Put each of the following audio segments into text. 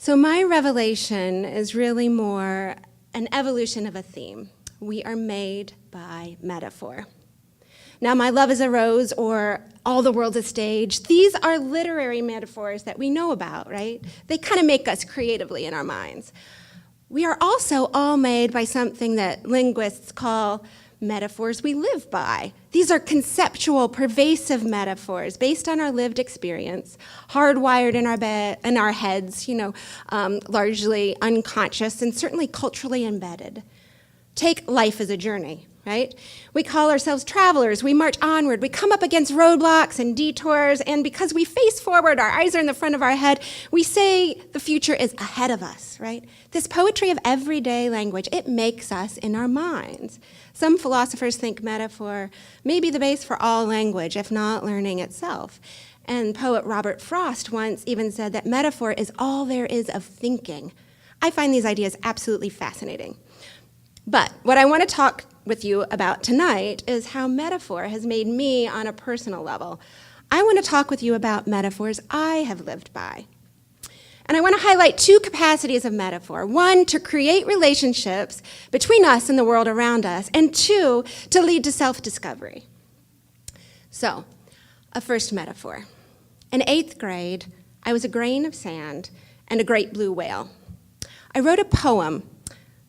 So my revelation is really more an evolution of a theme. We are made by metaphor. Now, my love is a rose or all the world's a stage, these are literary metaphors that we know about, right? They kind of make us creatively in our minds. We are also all made by something that linguists call metaphors we live by. These are conceptual, pervasive metaphors based on our lived experience, hardwired in our heads, largely unconscious and certainly culturally embedded. Take life as a journey, right? We call ourselves travelers, we march onward, we come up against roadblocks and detours, and because we face forward, our eyes are in the front of our head, we say the future is ahead of us, right? This poetry of everyday language, it makes us in our minds. Some philosophers think metaphor may be the base for all language, if not learning itself. And poet Robert Frost once even said that metaphor is all there is of thinking. I find these ideas absolutely fascinating. But what I want to talk with you about tonight is how metaphor has made me on a personal level. I want to talk with you about metaphors I have lived by. And I want to highlight two capacities of metaphor. One, to create relationships between us and the world around us, and two, to lead to self-discovery. So, a first metaphor. In 8th grade, I was a grain of sand and a great blue whale. I wrote a poem,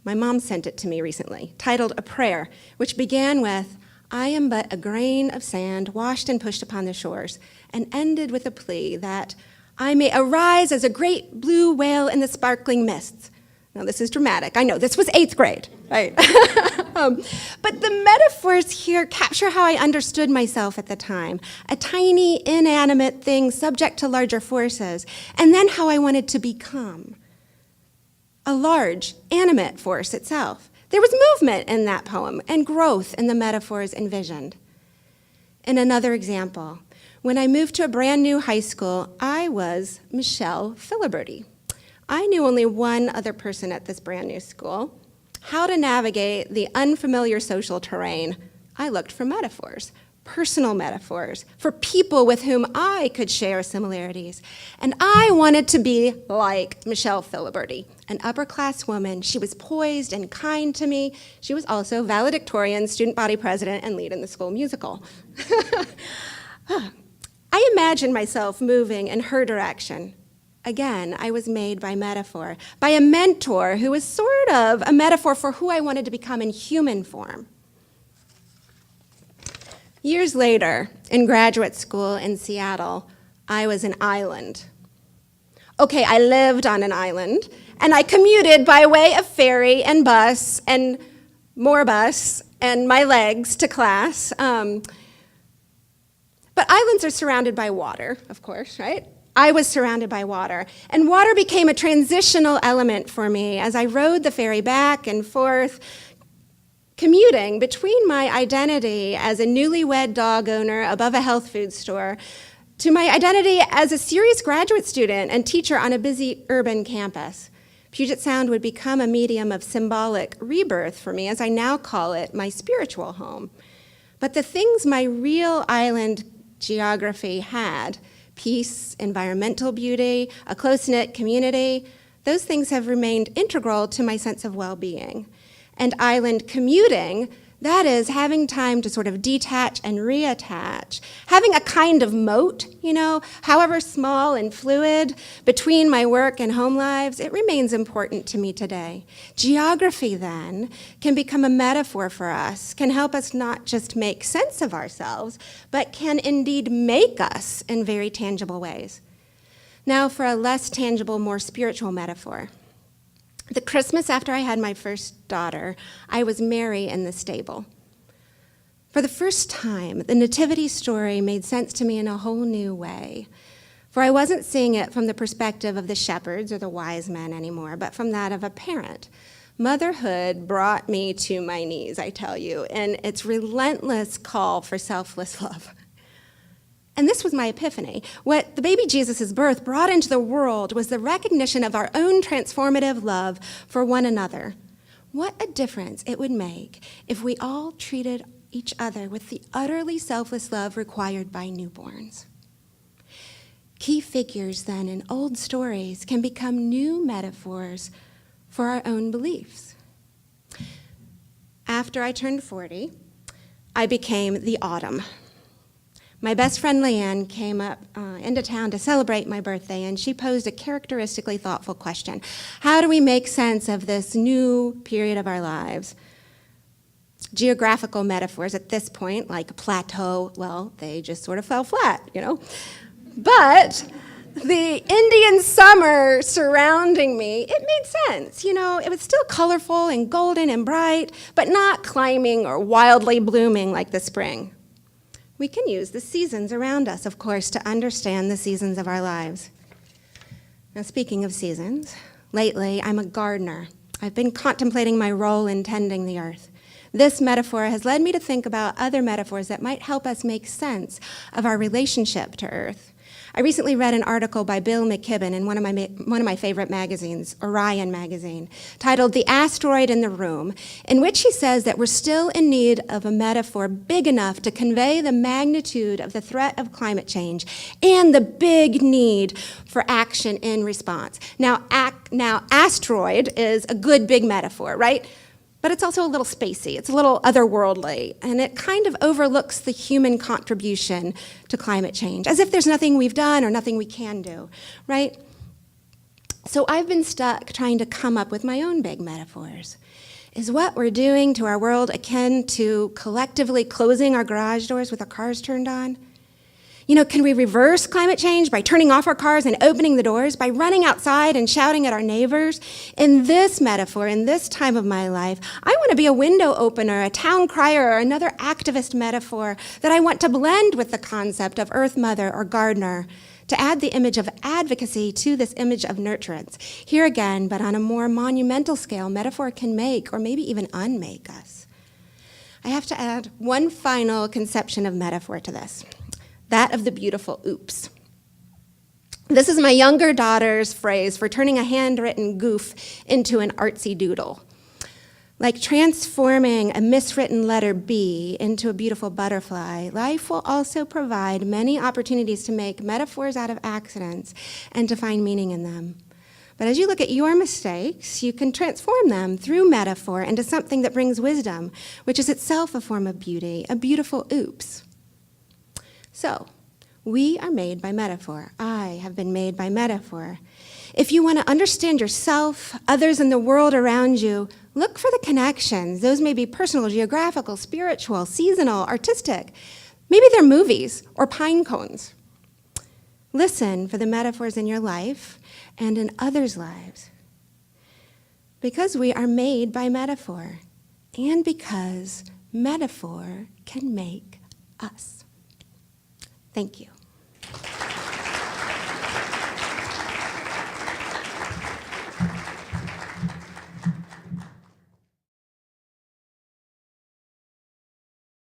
my mom sent it to me recently, titled A Prayer, which began with, I am but a grain of sand washed and pushed upon the shores, and ended with a plea that I may arise as a great blue whale in the sparkling mists. Now, this is dramatic. I know, this was 8th grade, right? But the metaphors here capture how I understood myself at the time, a tiny, inanimate thing subject to larger forces, and then how I wanted to become a large, animate force itself. There was movement in that poem and growth in the metaphors envisioned. In another example, when I moved to a brand new high school, I was Michelle Filiberty. I knew only one other person at this brand new school. How to navigate the unfamiliar social terrain, I looked for metaphors, personal metaphors, for people with whom I could share similarities. And I wanted to be like Michelle Filiberty, an upper-class woman. She was poised and kind to me. She was also valedictorian, student body president, and lead in the school musical. I imagined myself moving in her direction. Again, I was made by metaphor, by a mentor who was sort of a metaphor for who I wanted to become in human form. Years later, in graduate school in Seattle, I was an island. Okay, I lived on an island, and I commuted by way of ferry and bus, and more bus, and my legs to class. But islands are surrounded by water, of course, right? I was surrounded by water, and water became a transitional element for me as I rode the ferry back and forth, commuting between my identity as a newlywed dog owner above a health food store to my identity as a serious graduate student and teacher on a busy urban campus. Puget Sound would become a medium of symbolic rebirth for me, as I now call it my spiritual home. But the things my real island geography had, peace, environmental beauty, a close-knit community, those things have remained integral to my sense of well-being. And island commuting, that is having time to sort of detach and reattach, having a kind of moat, however small and fluid, between my work and home lives, it remains important to me today. Geography, then, can become a metaphor for us, can help us not just make sense of ourselves, but can indeed make us in very tangible ways. Now for a less tangible, more spiritual metaphor. The Christmas after I had my first daughter, I was Mary in the stable. For the first time, the nativity story made sense to me in a whole new way. For I wasn't seeing it from the perspective of the shepherds or the wise men anymore, but from that of a parent. Motherhood brought me to my knees, I tell you, in its relentless call for selfless love. And this was my epiphany. What the baby Jesus' birth brought into the world was the recognition of our own transformative love for one another. What a difference it would make if we all treated each other with the utterly selfless love required by newborns. Key figures then in old stories can become new metaphors for our own beliefs. After I turned 40, I became the autumn. My best friend Leanne came up into town to celebrate my birthday, and she posed a characteristically thoughtful question. How do we make sense of this new period of our lives? Geographical metaphors at this point, like plateau, well, they just sort of fell flat, But the Indian summer surrounding me, it made sense. It was still colorful and golden and bright, but not climbing or wildly blooming like the spring. We can use the seasons around us, of course, to understand the seasons of our lives. Now, speaking of seasons, lately I'm a gardener. I've been contemplating my role in tending the earth. This metaphor has led me to think about other metaphors that might help us make sense of our relationship to earth. I recently read an article by Bill McKibben in one of my favorite magazines, Orion magazine, titled "The Asteroid in the Room," in which he says that we're still in need of a metaphor big enough to convey the magnitude of the threat of climate change and the big need for action in response. Now, asteroid is a good big metaphor, right? But it's also a little spacey, it's a little otherworldly, and it kind of overlooks the human contribution to climate change, as if there's nothing we've done or nothing we can do, right? So I've been stuck trying to come up with my own big metaphors. Is what we're doing to our world akin to collectively closing our garage doors with our cars turned on? Can we reverse climate change by turning off our cars and opening the doors, by running outside and shouting at our neighbors? In this metaphor, in this time of my life, I want to be a window opener, a town crier, or another activist metaphor that I want to blend with the concept of Earth Mother or gardener, to add the image of advocacy to this image of nurturance. Here again, but on a more monumental scale, metaphor can make or maybe even unmake us. I have to add one final conception of metaphor to this. That of the beautiful oops. This is my younger daughter's phrase for turning a handwritten goof into an artsy doodle. Like transforming a miswritten letter B into a beautiful butterfly, life will also provide many opportunities to make metaphors out of accidents and to find meaning in them. But as you look at your mistakes, you can transform them through metaphor into something that brings wisdom, which is itself a form of beauty, a beautiful oops. So, we are made by metaphor. I have been made by metaphor. If you want to understand yourself, others, and the world around you, look for the connections. Those may be personal, geographical, spiritual, seasonal, artistic. Maybe they're movies or pine cones. Listen for the metaphors in your life and in others' lives. Because we are made by metaphor, and because metaphor can make us. Thank you.